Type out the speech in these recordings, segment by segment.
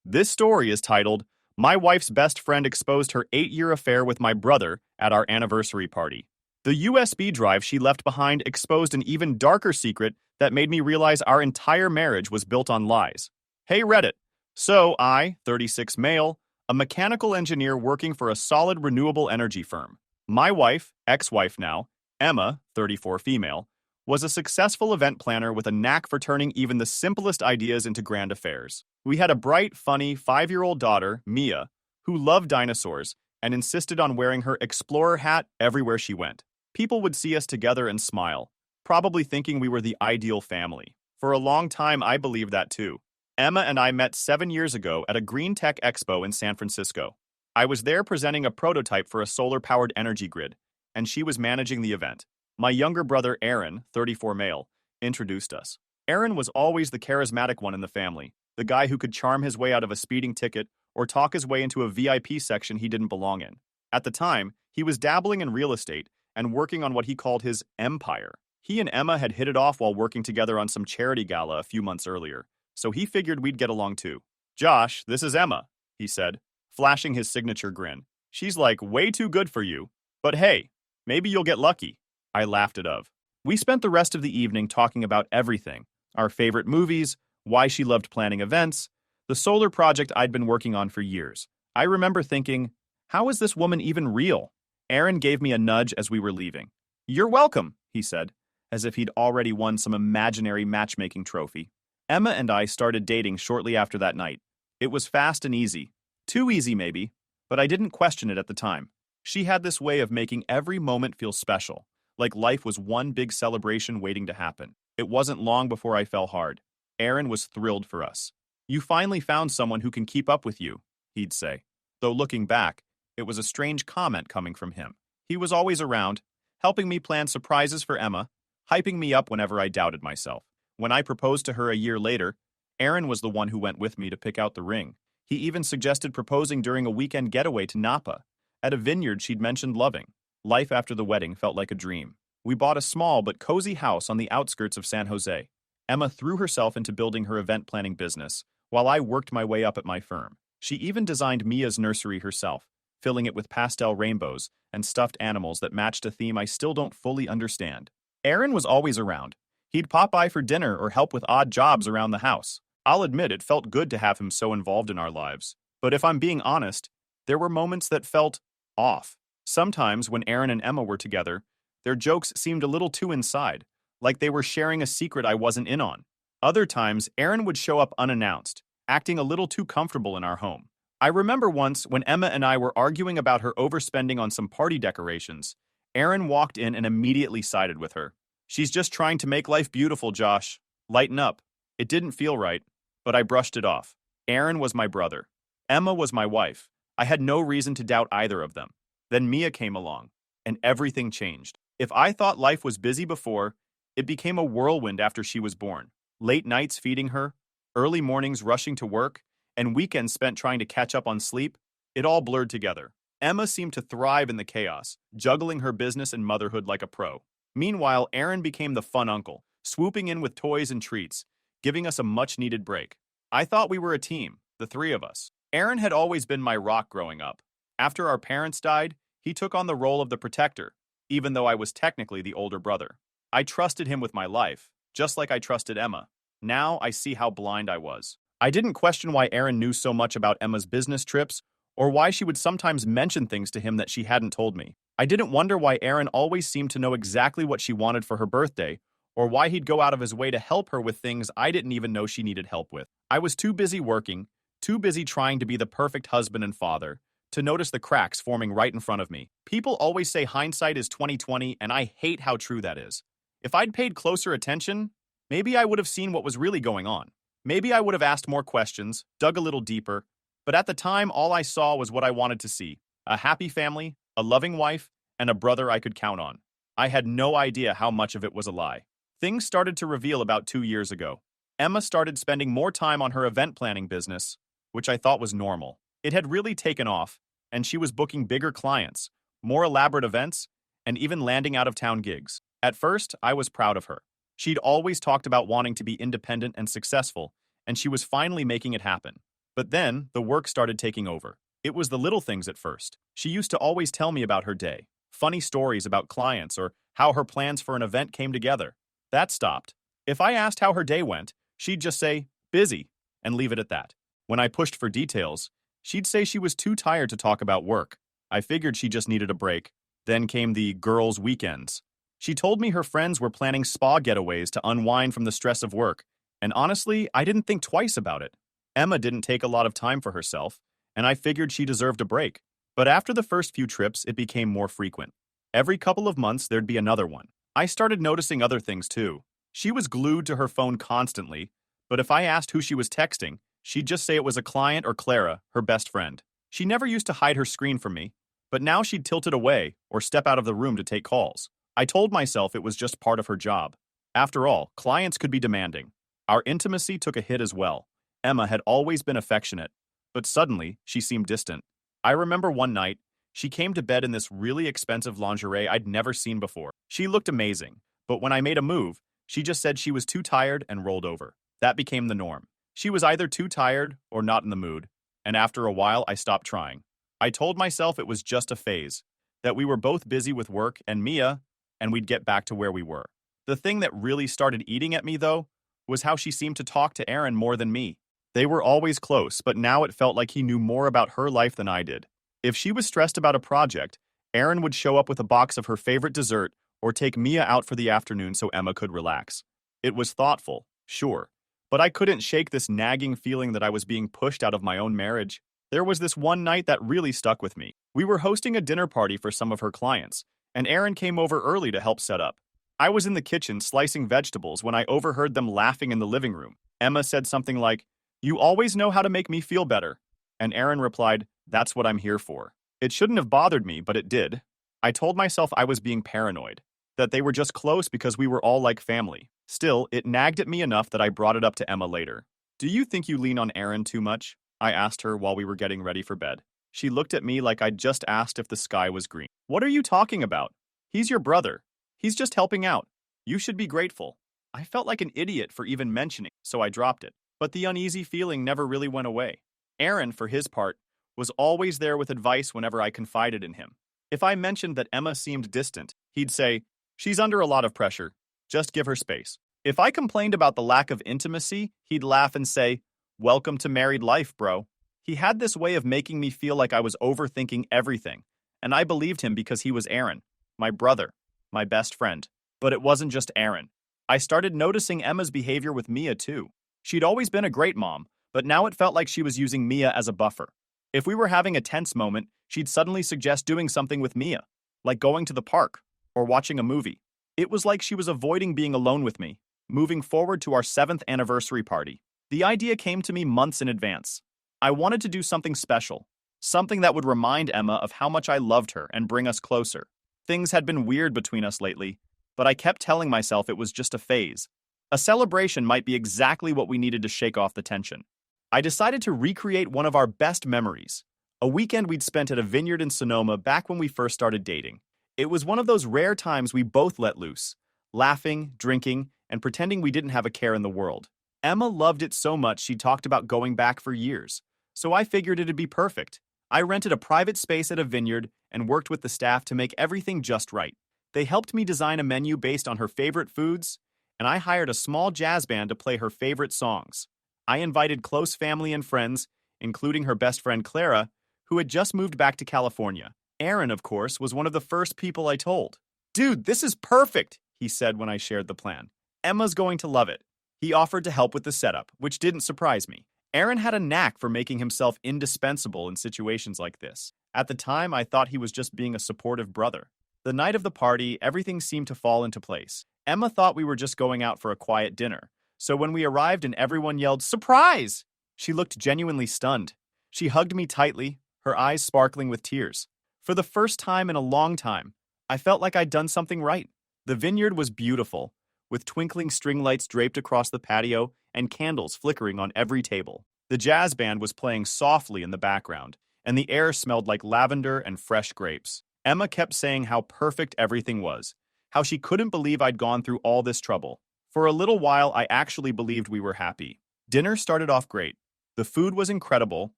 This story is titled, My Wife's Best Friend Exposed Her 8-Year Affair with My Brother at Our Anniversary Party. The USB drive she left behind exposed an even darker secret that made me realize our entire marriage was built on lies. Hey Reddit. So I, 36 male, a mechanical engineer working for a solid renewable energy firm. My wife, ex-wife now, Emma, 34 female, was a successful event planner with a knack for turning even the simplest ideas into grand affairs. We had a bright, funny 5-year-old daughter, Mia, who loved dinosaurs and insisted on wearing her explorer hat everywhere she went. People would see us together and smile, probably thinking we were the ideal family. For a long time, I believed that too. Emma and I met 7 years ago at a Green Tech Expo in San Francisco. I was there presenting a prototype for a solar-powered energy grid, and she was managing the event. My younger brother, Aaron, 34 male, introduced us. Aaron was always the charismatic one in the family, the guy who could charm his way out of a speeding ticket or talk his way into a VIP section he didn't belong in. At the time, he was dabbling in real estate and working on what he called his empire. He and Emma had hit it off while working together on some charity gala a few months earlier, so he figured we'd get along too. Josh, this is Emma, he said, flashing his signature grin. She's like way too good for you, but hey, maybe you'll get lucky. I laughed it of. We spent the rest of the evening talking about everything, our favorite movies, why she loved planning events, the solar project I'd been working on for years. I remember thinking, how is this woman even real? Aaron gave me a nudge as we were leaving. You're welcome, he said, as if he'd already won some imaginary matchmaking trophy. Emma and I started dating shortly after that night. It was fast and easy. Too easy, maybe, but I didn't question it at the time. She had this way of making every moment feel special, like life was one big celebration waiting to happen. It wasn't long before I fell hard. Aaron was thrilled for us. You finally found someone who can keep up with you, he'd say. Though looking back, it was a strange comment coming from him. He was always around, helping me plan surprises for Emma, hyping me up whenever I doubted myself. When I proposed to her a year later, Aaron was the one who went with me to pick out the ring. He even suggested proposing during a weekend getaway to Napa, at a vineyard she'd mentioned loving. Life after the wedding felt like a dream. We bought a small but cozy house on the outskirts of San Jose. Emma threw herself into building her event planning business, while I worked my way up at my firm. She even designed Mia's nursery herself, filling it with pastel rainbows and stuffed animals that matched a theme I still don't fully understand. Aaron was always around. He'd pop by for dinner or help with odd jobs around the house. I'll admit it felt good to have him so involved in our lives. But if I'm being honest, there were moments that felt off. Sometimes when Aaron and Emma were together, their jokes seemed a little too inside, like they were sharing a secret I wasn't in on. Other times, Aaron would show up unannounced, acting a little too comfortable in our home. I remember once when Emma and I were arguing about her overspending on some party decorations, Aaron walked in and immediately sided with her. She's just trying to make life beautiful, Josh. Lighten up. It didn't feel right, but I brushed it off. Aaron was my brother. Emma was my wife. I had no reason to doubt either of them. Then Mia came along, and everything changed. If I thought life was busy before, it became a whirlwind after she was born. Late nights feeding her, early mornings rushing to work, and weekends spent trying to catch up on sleep, it all blurred together. Emma seemed to thrive in the chaos, juggling her business and motherhood like a pro. Meanwhile, Aaron became the fun uncle, swooping in with toys and treats, giving us a much-needed break. I thought we were a team, the three of us. Aaron had always been my rock growing up. After our parents died, he took on the role of the protector, even though I was technically the older brother. I trusted him with my life, just like I trusted Emma. Now I see how blind I was. I didn't question why Aaron knew so much about Emma's business trips, or why she would sometimes mention things to him that she hadn't told me. I didn't wonder why Aaron always seemed to know exactly what she wanted for her birthday, or why he'd go out of his way to help her with things I didn't even know she needed help with. I was too busy working, too busy trying to be the perfect husband and father, to notice the cracks forming right in front of me. People always say hindsight is 20/20, and I hate how true that is. If I'd paid closer attention, maybe I would have seen what was really going on. Maybe I would have asked more questions, dug a little deeper, but at the time all I saw was what I wanted to see. A happy family, a loving wife, and a brother I could count on. I had no idea how much of it was a lie. Things started to reveal about 2 years ago. Emma started spending more time on her event planning business, which I thought was normal. It had really taken off, and she was booking bigger clients, more elaborate events, and even landing out-of-town gigs. At first, I was proud of her. She'd always talked about wanting to be independent and successful, and she was finally making it happen. But then, the work started taking over. It was the little things at first. She used to always tell me about her day, funny stories about clients, or how her plans for an event came together. That stopped. If I asked how her day went, she'd just say, busy, and leave it at that. When I pushed for details, she'd say she was too tired to talk about work. I figured she just needed a break. Then came the girls' weekends. She told me her friends were planning spa getaways to unwind from the stress of work, and honestly, I didn't think twice about it. Emma didn't take a lot of time for herself, and I figured she deserved a break. But after the first few trips, it became more frequent. Every couple of months, there'd be another one. I started noticing other things too. She was glued to her phone constantly, but if I asked who she was texting, she'd just say it was a client or Clara, her best friend. She never used to hide her screen from me, but now she'd tilt it away or step out of the room to take calls. I told myself it was just part of her job. After all, clients could be demanding. Our intimacy took a hit as well. Emma had always been affectionate, but suddenly she seemed distant. I remember one night, she came to bed in this really expensive lingerie I'd never seen before. She looked amazing, but when I made a move, she just said she was too tired and rolled over. That became the norm. She was either too tired or not in the mood, and after a while I stopped trying. I told myself it was just a phase, that we were both busy with work and Mia, and we'd get back to where we were. The thing that really started eating at me, though, was how she seemed to talk to Aaron more than me. They were always close, but now it felt like he knew more about her life than I did. If she was stressed about a project, Aaron would show up with a box of her favorite dessert or take Mia out for the afternoon so Emma could relax. It was thoughtful, sure, but I couldn't shake this nagging feeling that I was being pushed out of my own marriage. There was this one night that really stuck with me. We were hosting a dinner party for some of her clients, and Aaron came over early to help set up. I was in the kitchen slicing vegetables when I overheard them laughing in the living room. Emma said something like, "You always know how to make me feel better." And Aaron replied, "That's what I'm here for." It shouldn't have bothered me, but it did. I told myself I was being paranoid, that they were just close because we were all like family. Still, it nagged at me enough that I brought it up to Emma later. "Do you think you lean on Aaron too much?" I asked her while we were getting ready for bed. She looked at me like I'd just asked if the sky was green. "What are you talking about? He's your brother. He's just helping out. You should be grateful." I felt like an idiot for even mentioning, so I dropped it. But the uneasy feeling never really went away. Aaron, for his part, was always there with advice whenever I confided in him. If I mentioned that Emma seemed distant, he'd say, "She's under a lot of pressure. Just give her space." If I complained about the lack of intimacy, he'd laugh and say, "Welcome to married life, bro." He had this way of making me feel like I was overthinking everything, and I believed him because he was Aaron, my brother, my best friend. But it wasn't just Aaron. I started noticing Emma's behavior with Mia too. She'd always been a great mom, but now it felt like she was using Mia as a buffer. If we were having a tense moment, she'd suddenly suggest doing something with Mia, like going to the park or watching a movie. It was like she was avoiding being alone with me, moving forward to our 7th anniversary party. The idea came to me months in advance. I wanted to do something special, something that would remind Emma of how much I loved her and bring us closer. Things had been weird between us lately, but I kept telling myself it was just a phase. A celebration might be exactly what we needed to shake off the tension. I decided to recreate one of our best memories, a weekend we'd spent at a vineyard in Sonoma back when we first started dating. It was one of those rare times we both let loose, laughing, drinking, and pretending we didn't have a care in the world. Emma loved it so much she talked about going back for years, so I figured it'd be perfect. I rented a private space at a vineyard and worked with the staff to make everything just right. They helped me design a menu based on her favorite foods, and I hired a small jazz band to play her favorite songs. I invited close family and friends, including her best friend Clara, who had just moved back to California. Aaron, of course, was one of the first people I told. "Dude, this is perfect," he said when I shared the plan. "Emma's going to love it." He offered to help with the setup, which didn't surprise me. Aaron had a knack for making himself indispensable in situations like this. At the time, I thought he was just being a supportive brother. The night of the party, everything seemed to fall into place. Emma thought we were just going out for a quiet dinner, so when we arrived and everyone yelled, "Surprise!" she looked genuinely stunned. She hugged me tightly, her eyes sparkling with tears. For the first time in a long time, I felt like I'd done something right. The vineyard was beautiful, with twinkling string lights draped across the patio and candles flickering on every table. The jazz band was playing softly in the background, and the air smelled like lavender and fresh grapes. Emma kept saying how perfect everything was, how she couldn't believe I'd gone through all this trouble. For a little while, I actually believed we were happy. Dinner started off great. The food was incredible,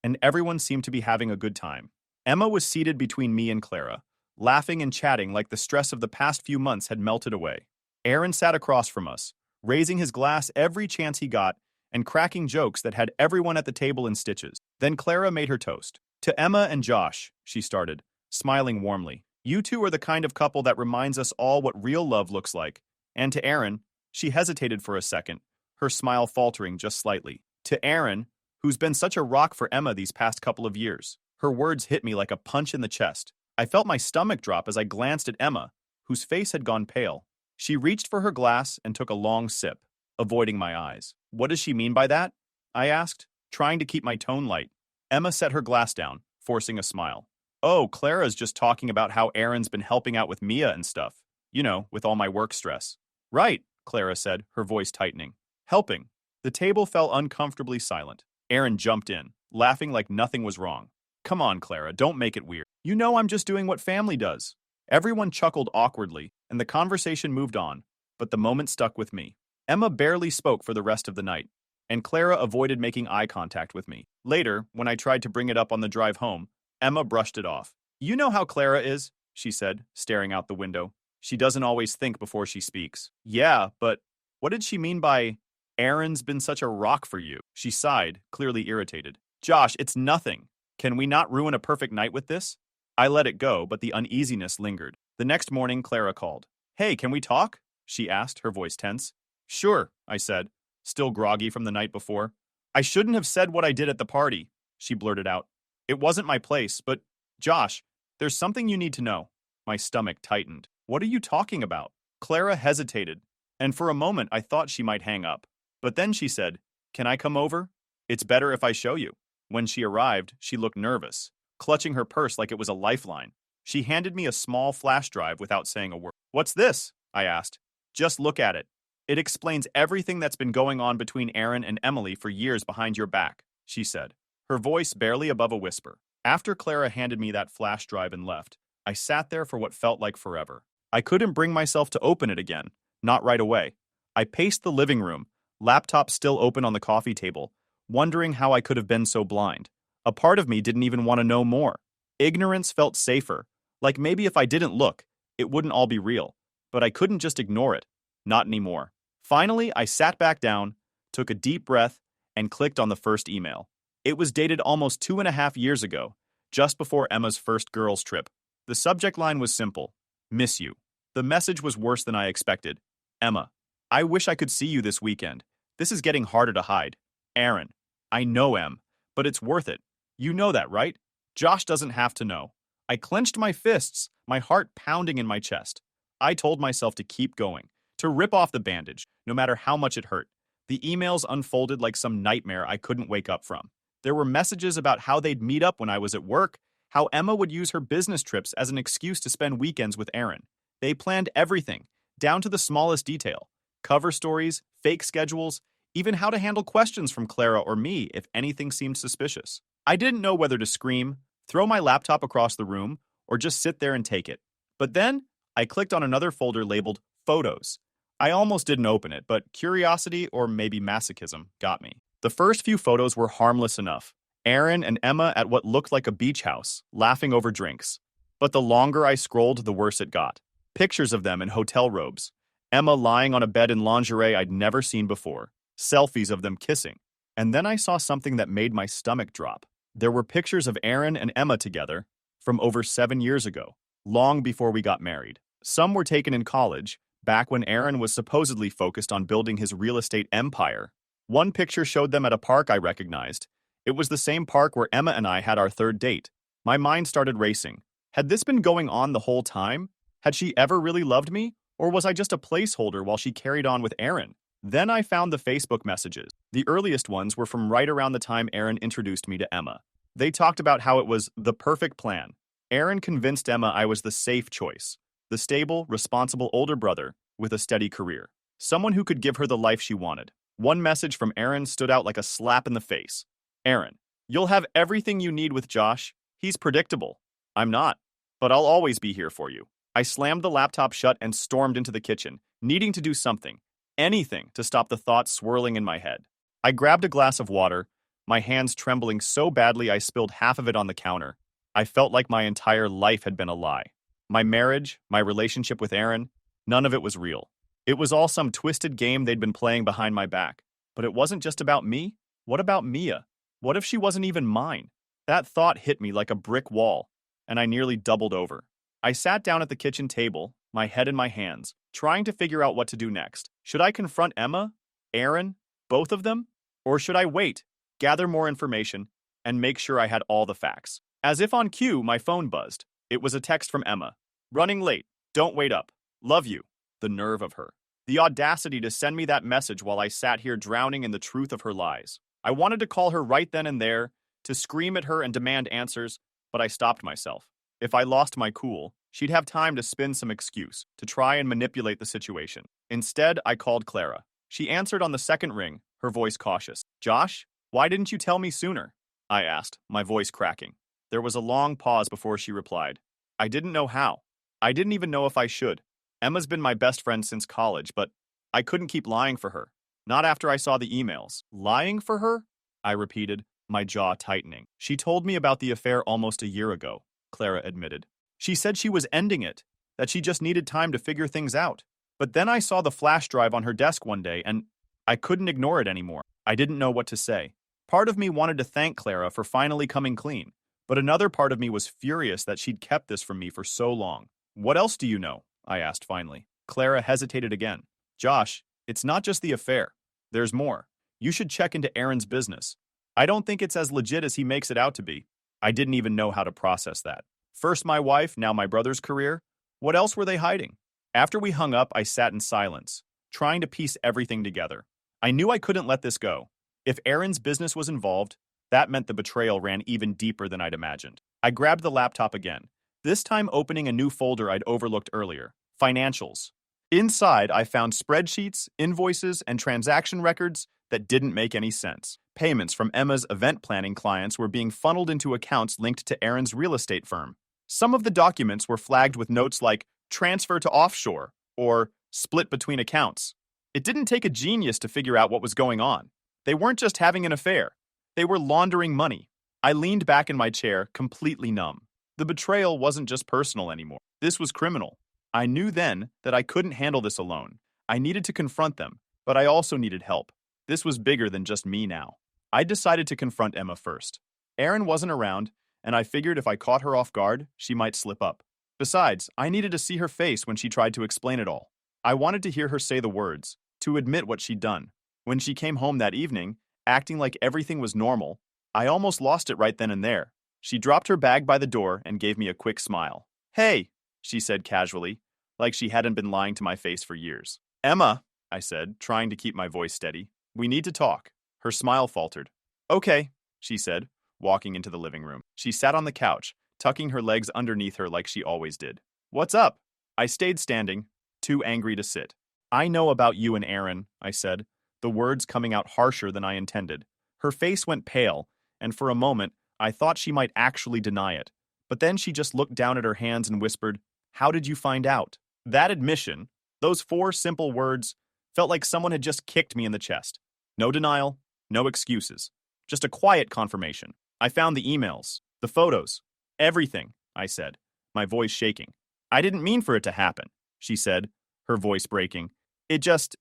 and everyone seemed to be having a good time. Emma was seated between me and Clara, laughing and chatting like the stress of the past few months had melted away. Aaron sat across from us, raising his glass every chance he got and cracking jokes that had everyone at the table in stitches. Then Clara made her toast. To Emma and Josh, she started, smiling warmly. You two are the kind of couple that reminds us all what real love looks like. And to Aaron, she hesitated for a second, her smile faltering just slightly. To Aaron, who's been such a rock for Emma these past couple of years. Her words hit me like a punch in the chest. I felt my stomach drop as I glanced at Emma, whose face had gone pale. She reached for her glass and took a long sip, avoiding my eyes. What does she mean by that? I asked, trying to keep my tone light. Emma set her glass down, forcing a smile. Oh, Clara's just talking about how Aaron's been helping out with Mia and stuff. You know, with all my work stress. Right, Clara said, her voice tightening. Helping. The table fell uncomfortably silent. Aaron jumped in, laughing like nothing was wrong. Come on, Clara, don't make it weird. You know I'm just doing what family does. Everyone chuckled awkwardly, and the conversation moved on, but the moment stuck with me. Emma barely spoke for the rest of the night, and Clara avoided making eye contact with me. Later, when I tried to bring it up on the drive home, Emma brushed it off. You know how Clara is, she said, staring out the window. She doesn't always think before she speaks. Yeah, but what did she mean by, Aaron's been such a rock for you? She sighed, clearly irritated. Josh, it's nothing. Can we not ruin a perfect night with this? I let it go, but the uneasiness lingered. The next morning, Clara called. Hey, can we talk? She asked, her voice tense. Sure, I said, still groggy from the night before. I shouldn't have said what I did at the party, she blurted out. It wasn't my place, but, Josh, there's something you need to know. My stomach tightened. What are you talking about? Clara hesitated, and for a moment I thought she might hang up. But then she said, Can I come over? It's better if I show you. When she arrived, she looked nervous, clutching her purse like it was a lifeline. She handed me a small flash drive without saying a word. What's this? I asked. Just look at it. It explains everything that's been going on between Aaron and Emily for years behind your back, she said, her voice barely above a whisper. After Clara handed me that flash drive and left, I sat there for what felt like forever. I couldn't bring myself to open it again, not right away. I paced the living room, laptop still open on the coffee table, wondering how I could have been so blind. A part of me didn't even want to know more. Ignorance felt safer, like maybe if I didn't look, it wouldn't all be real. But I couldn't just ignore it. Not anymore. Finally, I sat back down, took a deep breath, and clicked on the first email. It was dated almost 2.5 years ago, just before Emma's first girls' trip. The subject line was simple. Miss you. The message was worse than I expected. Emma, I wish I could see you this weekend. This is getting harder to hide. Aaron, I know Em, but it's worth it. You know that, right? Josh doesn't have to know. I clenched my fists, my heart pounding in my chest. I told myself to keep going, to rip off the bandage, no matter how much it hurt. The emails unfolded like some nightmare I couldn't wake up from. There were messages about how they'd meet up when I was at work, how Emma would use her business trips as an excuse to spend weekends with Aaron. They planned everything, down to the smallest detail. Cover stories, fake schedules, even how to handle questions from Clara or me if anything seemed suspicious. I didn't know whether to scream, throw my laptop across the room, or just sit there and take it. But then, I clicked on another folder labeled Photos. I almost didn't open it, but curiosity or maybe masochism got me. The first few photos were harmless enough. Aaron and Emma at what looked like a beach house, laughing over drinks. But the longer I scrolled, the worse it got. Pictures of them in hotel robes. Emma lying on a bed in lingerie I'd never seen before. Selfies of them kissing. And then I saw something that made my stomach drop. There were pictures of Aaron and Emma together from over 7 years ago, long before we got married. Some were taken in college, back when Aaron was supposedly focused on building his real estate empire. One picture showed them at a park I recognized. It was the same park where Emma and I had our third date. My mind started racing. Had this been going on the whole time? Had she ever really loved me? Or was I just a placeholder while she carried on with Aaron? Then I found the Facebook messages. The earliest ones were from right around the time Aaron introduced me to Emma. They talked about how it was the perfect plan. Aaron convinced Emma I was the safe choice, the stable, responsible older brother with a steady career, someone who could give her the life she wanted. One message from Aaron stood out like a slap in the face. Aaron, you'll have everything you need with Josh. He's predictable. I'm not, but I'll always be here for you. I slammed the laptop shut and stormed into the kitchen, needing to do something, anything to stop the thoughts swirling in my head. I grabbed a glass of water, my hands trembling so badly I spilled half of it on the counter. I felt like my entire life had been a lie. My marriage, my relationship with Aaron, none of it was real. It was all some twisted game they'd been playing behind my back. But it wasn't just about me. What about Mia? What if she wasn't even mine? That thought hit me like a brick wall, and I nearly doubled over. I sat down at the kitchen table, my head in my hands, trying to figure out what to do next. Should I confront Emma? Aaron? Both of them? Or should I wait, gather more information, and make sure I had all the facts? As if on cue, my phone buzzed. It was a text from Emma. Running late. Don't wait up. Love you. The nerve of her. The audacity to send me that message while I sat here drowning in the truth of her lies. I wanted to call her right then and there, to scream at her and demand answers, but I stopped myself. If I lost my cool, she'd have time to spin some excuse, to try and manipulate the situation. Instead, I called Clara. She answered on the second ring, her voice cautious. Josh, why didn't you tell me sooner? I asked, my voice cracking. There was a long pause before she replied. I didn't know how. I didn't even know if I should. Emma's been my best friend since college, but I couldn't keep lying for her. Not after I saw the emails. Lying for her? I repeated, my jaw tightening. She told me about the affair almost a year ago, Clara admitted. She said she was ending it, that she just needed time to figure things out. But then I saw the flash drive on her desk one day, and I couldn't ignore it anymore. I didn't know what to say. Part of me wanted to thank Clara for finally coming clean, but another part of me was furious that she'd kept this from me for so long. What else do you know? I asked finally. Clara hesitated again. Josh, it's not just the affair. There's more. You should check into Aaron's business. I don't think it's as legit as he makes it out to be. I didn't even know how to process that. First my wife, now my brother's career. What else were they hiding? After we hung up, I sat in silence, trying to piece everything together. I knew I couldn't let this go. If Aaron's business was involved, that meant the betrayal ran even deeper than I'd imagined. I grabbed the laptop again, this time opening a new folder I'd overlooked earlier. Financials. Inside, I found spreadsheets, invoices, and transaction records that didn't make any sense. Payments from Emma's event planning clients were being funneled into accounts linked to Aaron's real estate firm. Some of the documents were flagged with notes like transfer to offshore or split between accounts. It didn't take a genius to figure out what was going on. They weren't just having an affair. They were laundering money. I leaned back in my chair, completely numb. The betrayal wasn't just personal anymore. This was criminal. I knew then that I couldn't handle this alone. I needed to confront them, but I also needed help. This was bigger than just me now. I decided to confront Emma first. Aaron wasn't around, and I figured if I caught her off guard, she might slip up. Besides, I needed to see her face when she tried to explain it all. I wanted to hear her say the words, to admit what she'd done. When she came home that evening, acting like everything was normal, I almost lost it right then and there. She dropped her bag by the door and gave me a quick smile. Hey, she said casually, like she hadn't been lying to my face for years. Emma, I said, trying to keep my voice steady. We need to talk. Her smile faltered. Okay, she said, walking into the living room. She sat on the couch, tucking her legs underneath her like she always did. What's up? I stayed standing, too angry to sit. I know about you and Aaron, I said, the words coming out harsher than I intended. Her face went pale, and for a moment, I thought she might actually deny it. But then she just looked down at her hands and whispered, How did you find out? That admission, those 4 simple words, felt like someone had just kicked me in the chest. No denial, no excuses. Just a quiet confirmation. I found the emails, the photos, everything, I said, my voice shaking. I didn't mean for it to happen, she said, her voice breaking. It just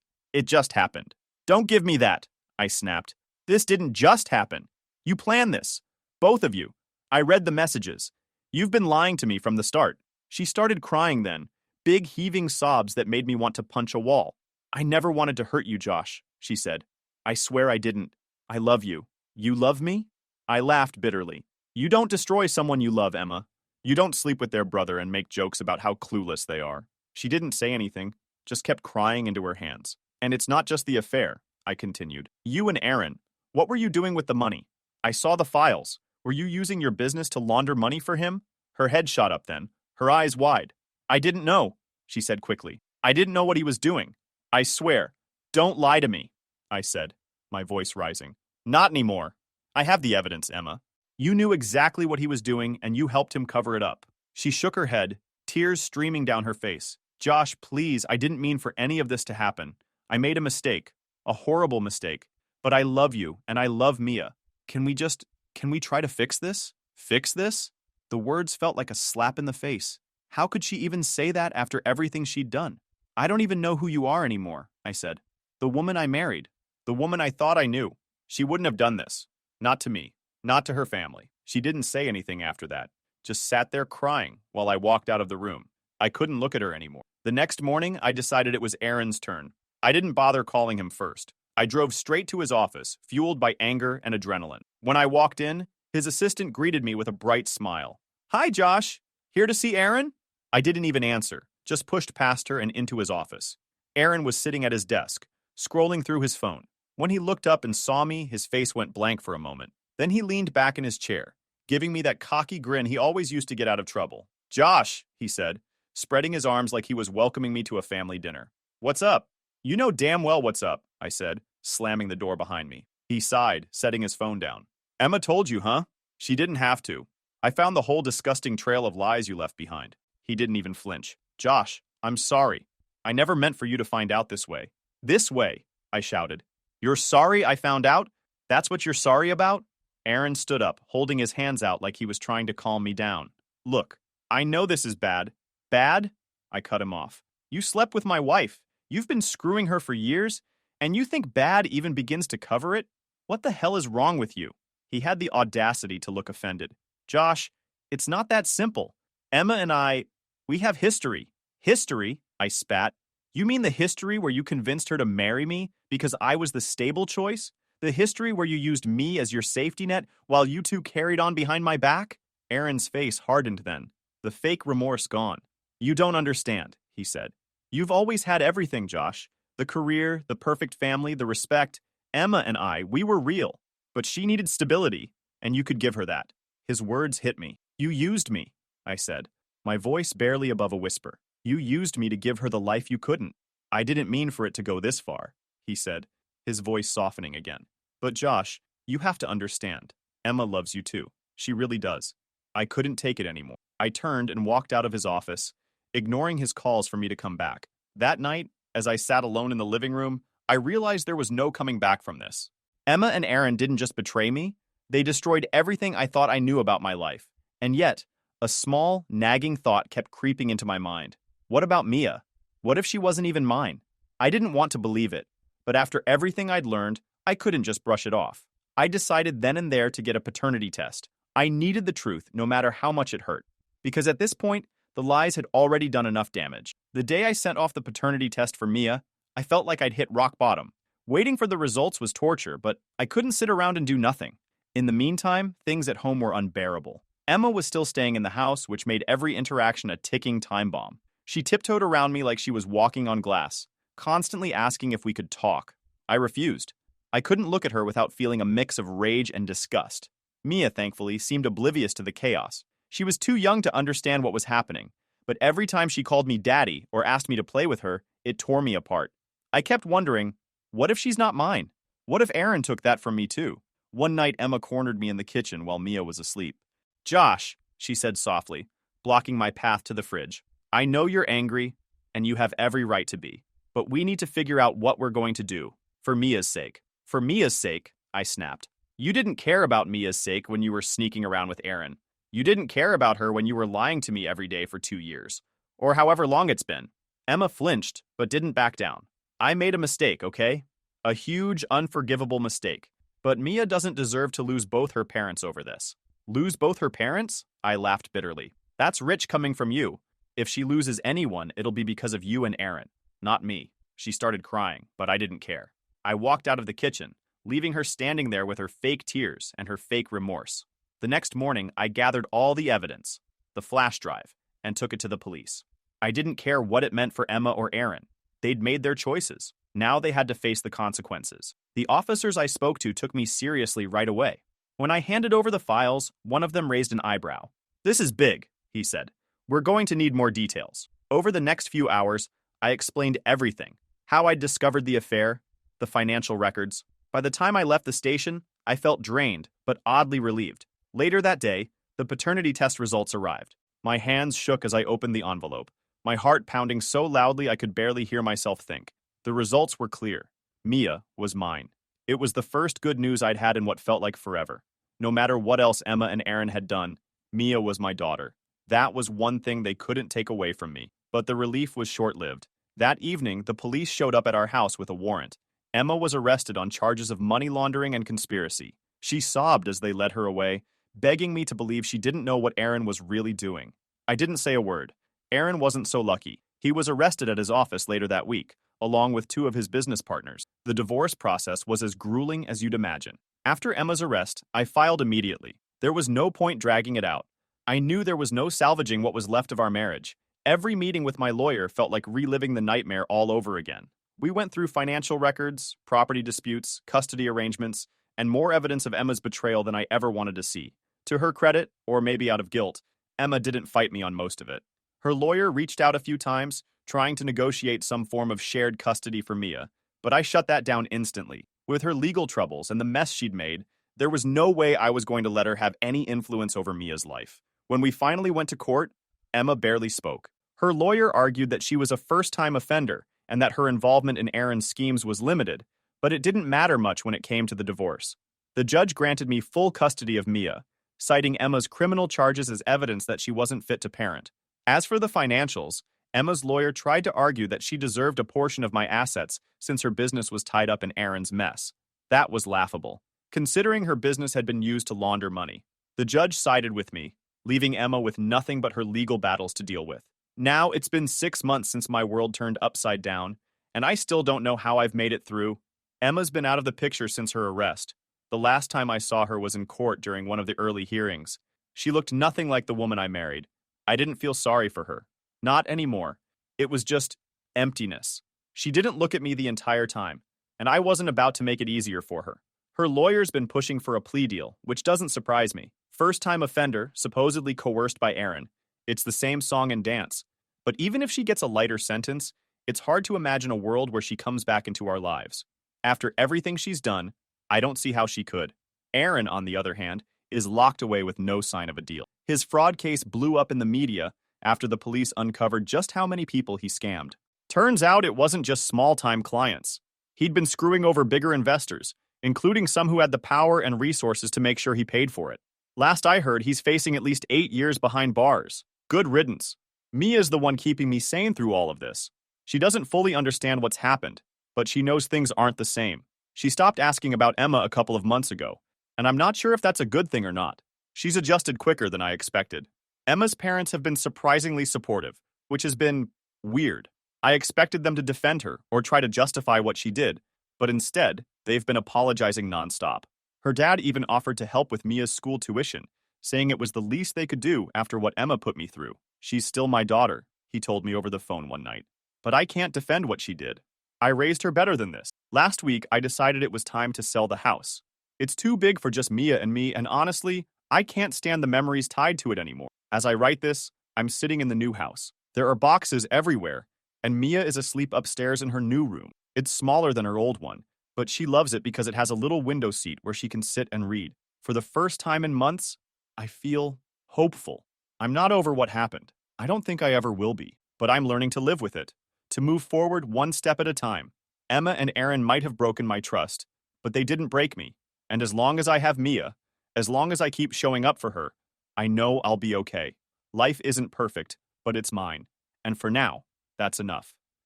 happened. Don't give me that, I snapped. This didn't just happen. You planned this. Both of you. I read the messages. You've been lying to me from the start. She started crying then, big heaving sobs that made me want to punch a wall. I never wanted to hurt you, Josh, she said. I swear I didn't. I love you. You love me? I laughed bitterly. You don't destroy someone you love, Emma. You don't sleep with their brother and make jokes about how clueless they are. She didn't say anything, just kept crying into her hands. And it's not just the affair, I continued. You and Aaron, what were you doing with the money? I saw the files. Were you using your business to launder money for him? Her head shot up then, her eyes wide. I didn't know, she said quickly. I didn't know what he was doing. I swear. Don't lie to me, I said, my voice rising. Not anymore. I have the evidence, Emma. You knew exactly what he was doing and you helped him cover it up. She shook her head, tears streaming down her face. Josh, please, I didn't mean for any of this to happen. I made a mistake, a horrible mistake. But I love you and I love Mia. Can we try to fix this? Fix this? The words felt like a slap in the face. How could she even say that after everything she'd done? I don't even know who you are anymore, I said. The woman I married. The woman I thought I knew. She wouldn't have done this. Not to me. Not to her family. She didn't say anything after that. Just sat there crying while I walked out of the room. I couldn't look at her anymore. The next morning, I decided it was Aaron's turn. I didn't bother calling him first. I drove straight to his office, fueled by anger and adrenaline. When I walked in, his assistant greeted me with a bright smile. Hi, Josh. Here to see Aaron? I didn't even answer, just pushed past her and into his office. Aaron was sitting at his desk, scrolling through his phone. When he looked up and saw me, his face went blank for a moment. Then he leaned back in his chair, giving me that cocky grin he always used to get out of trouble. Josh, he said, spreading his arms like he was welcoming me to a family dinner. What's up? You know damn well what's up, I said, slamming the door behind me. He sighed, setting his phone down. Emma told you, huh? She didn't have to. I found the whole disgusting trail of lies you left behind. He didn't even flinch. Josh, I'm sorry. I never meant for you to find out this way. This way, I shouted. You're sorry I found out? That's what you're sorry about? Aaron stood up, holding his hands out like he was trying to calm me down. Look, I know this is bad. Bad? I cut him off. You slept with my wife. You've been screwing her for years, and you think bad even begins to cover it? What the hell is wrong with you? He had the audacity to look offended. Josh, it's not that simple. Emma and we have history. History? I spat. You mean the history where you convinced her to marry me because I was the stable choice? The history where you used me as your safety net while you two carried on behind my back? Aaron's face hardened then, the fake remorse gone. You don't understand, he said. You've always had everything, Josh. The career, the perfect family, the respect. Emma and we were real. But she needed stability, and you could give her that. His words hit me. You used me, I said, my voice barely above a whisper. You used me to give her the life you couldn't. I didn't mean for it to go this far, he said, his voice softening again. But Josh, you have to understand. Emma loves you too. She really does. I couldn't take it anymore. I turned and walked out of his office, ignoring his calls for me to come back. That night, as I sat alone in the living room, I realized there was no coming back from this. Emma and Aaron didn't just betray me, they destroyed everything I thought I knew about my life. And yet, a small, nagging thought kept creeping into my mind. What about Mia? What if she wasn't even mine? I didn't want to believe it, but after everything I'd learned, I couldn't just brush it off. I decided then and there to get a paternity test. I needed the truth, no matter how much it hurt. Because at this point, the lies had already done enough damage. The day I sent off the paternity test for Mia, I felt like I'd hit rock bottom. Waiting for the results was torture, but I couldn't sit around and do nothing. In the meantime, things at home were unbearable. Emma was still staying in the house, which made every interaction a ticking time bomb. She tiptoed around me like she was walking on glass, constantly asking if we could talk. I refused. I couldn't look at her without feeling a mix of rage and disgust. Mia, thankfully, seemed oblivious to the chaos. She was too young to understand what was happening, but every time she called me daddy or asked me to play with her, it tore me apart. I kept wondering, what if she's not mine? What if Aaron took that from me too? One night, Emma cornered me in the kitchen while Mia was asleep. Josh, she said softly, blocking my path to the fridge. I know you're angry, and you have every right to be, but we need to figure out what we're going to do, for Mia's sake. For Mia's sake, I snapped. You didn't care about Mia's sake when you were sneaking around with Aaron. You didn't care about her when you were lying to me every day for 2 years, or however long it's been. Emma flinched, but didn't back down. I made a mistake, okay? A huge, unforgivable mistake. But Mia doesn't deserve to lose both her parents over this. Lose both her parents? I laughed bitterly. That's rich coming from you. If she loses anyone, it'll be because of you and Aaron, not me. She started crying, but I didn't care. I walked out of the kitchen, leaving her standing there with her fake tears and her fake remorse. The next morning, I gathered all the evidence, the flash drive, and took it to the police. I didn't care what it meant for Emma or Aaron. They'd made their choices. Now they had to face the consequences. The officers I spoke to took me seriously right away. When I handed over the files, one of them raised an eyebrow. This is big, he said. We're going to need more details. Over the next few hours, I explained everything. How I'd discovered the affair, the financial records. By the time I left the station, I felt drained, but oddly relieved. Later that day, the paternity test results arrived. My hands shook as I opened the envelope, my heart pounding so loudly I could barely hear myself think. The results were clear. Mia was mine. It was the first good news I'd had in what felt like forever. No matter what else Emma and Aaron had done, Mia was my daughter. That was one thing they couldn't take away from me. But the relief was short-lived. That evening, the police showed up at our house with a warrant. Emma was arrested on charges of money laundering and conspiracy. She sobbed as they led her away, begging me to believe she didn't know what Aaron was really doing. I didn't say a word. Aaron wasn't so lucky. He was arrested at his office later that week, along with two of his business partners. The divorce process was as grueling as you'd imagine. After Emma's arrest, I filed immediately. There was no point dragging it out. I knew there was no salvaging what was left of our marriage. Every meeting with my lawyer felt like reliving the nightmare all over again. We went through financial records, property disputes, custody arrangements, and more evidence of Emma's betrayal than I ever wanted to see. To her credit, or maybe out of guilt, Emma didn't fight me on most of it. Her lawyer reached out a few times, trying to negotiate some form of shared custody for Mia, but I shut that down instantly. With her legal troubles and the mess she'd made, there was no way I was going to let her have any influence over Mia's life. When we finally went to court, Emma barely spoke. Her lawyer argued that she was a first-time offender and that her involvement in Aaron's schemes was limited, but it didn't matter much when it came to the divorce. The judge granted me full custody of Mia, citing Emma's criminal charges as evidence that she wasn't fit to parent. As for the financials, Emma's lawyer tried to argue that she deserved a portion of my assets since her business was tied up in Aaron's mess. That was laughable, considering her business had been used to launder money. The judge sided with me, leaving Emma with nothing but her legal battles to deal with. Now it's been 6 months since my world turned upside down, and I still don't know how I've made it through. Emma's been out of the picture since her arrest. The last time I saw her was in court during one of the early hearings. She looked nothing like the woman I married. I didn't feel sorry for her. Not anymore. It was just emptiness. She didn't look at me the entire time, and I wasn't about to make it easier for her. Her lawyer's been pushing for a plea deal, which doesn't surprise me. First-time offender, supposedly coerced by Aaron. It's the same song and dance. But even if she gets a lighter sentence, it's hard to imagine a world where she comes back into our lives. After everything she's done, I don't see how she could. Aaron, on the other hand, is locked away with no sign of a deal. His fraud case blew up in the media after the police uncovered just how many people he scammed. Turns out it wasn't just small-time clients. He'd been screwing over bigger investors, including some who had the power and resources to make sure he paid for it. Last I heard, he's facing at least 8 years behind bars. Good riddance. Mia's the one keeping me sane through all of this. She doesn't fully understand what's happened, but she knows things aren't the same. She stopped asking about Emma a couple of months ago, and I'm not sure if that's a good thing or not. She's adjusted quicker than I expected. Emma's parents have been surprisingly supportive, which has been weird. I expected them to defend her or try to justify what she did, but instead, they've been apologizing nonstop. Her dad even offered to help with Mia's school tuition, saying it was the least they could do after what Emma put me through. She's still my daughter, he told me over the phone one night. But I can't defend what she did. I raised her better than this. Last week, I decided it was time to sell the house. It's too big for just Mia and me, and honestly, I can't stand the memories tied to it anymore. As I write this, I'm sitting in the new house. There are boxes everywhere, and Mia is asleep upstairs in her new room. It's smaller than her old one, but she loves it because it has a little window seat where she can sit and read. For the first time in months, I feel hopeful. I'm not over what happened. I don't think I ever will be, but I'm learning to live with it, to move forward one step at a time. Emma and Aaron might have broken my trust, but they didn't break me. And as long as I have Mia, as long as I keep showing up for her, I know I'll be okay. Life isn't perfect, but it's mine. And for now, that's enough.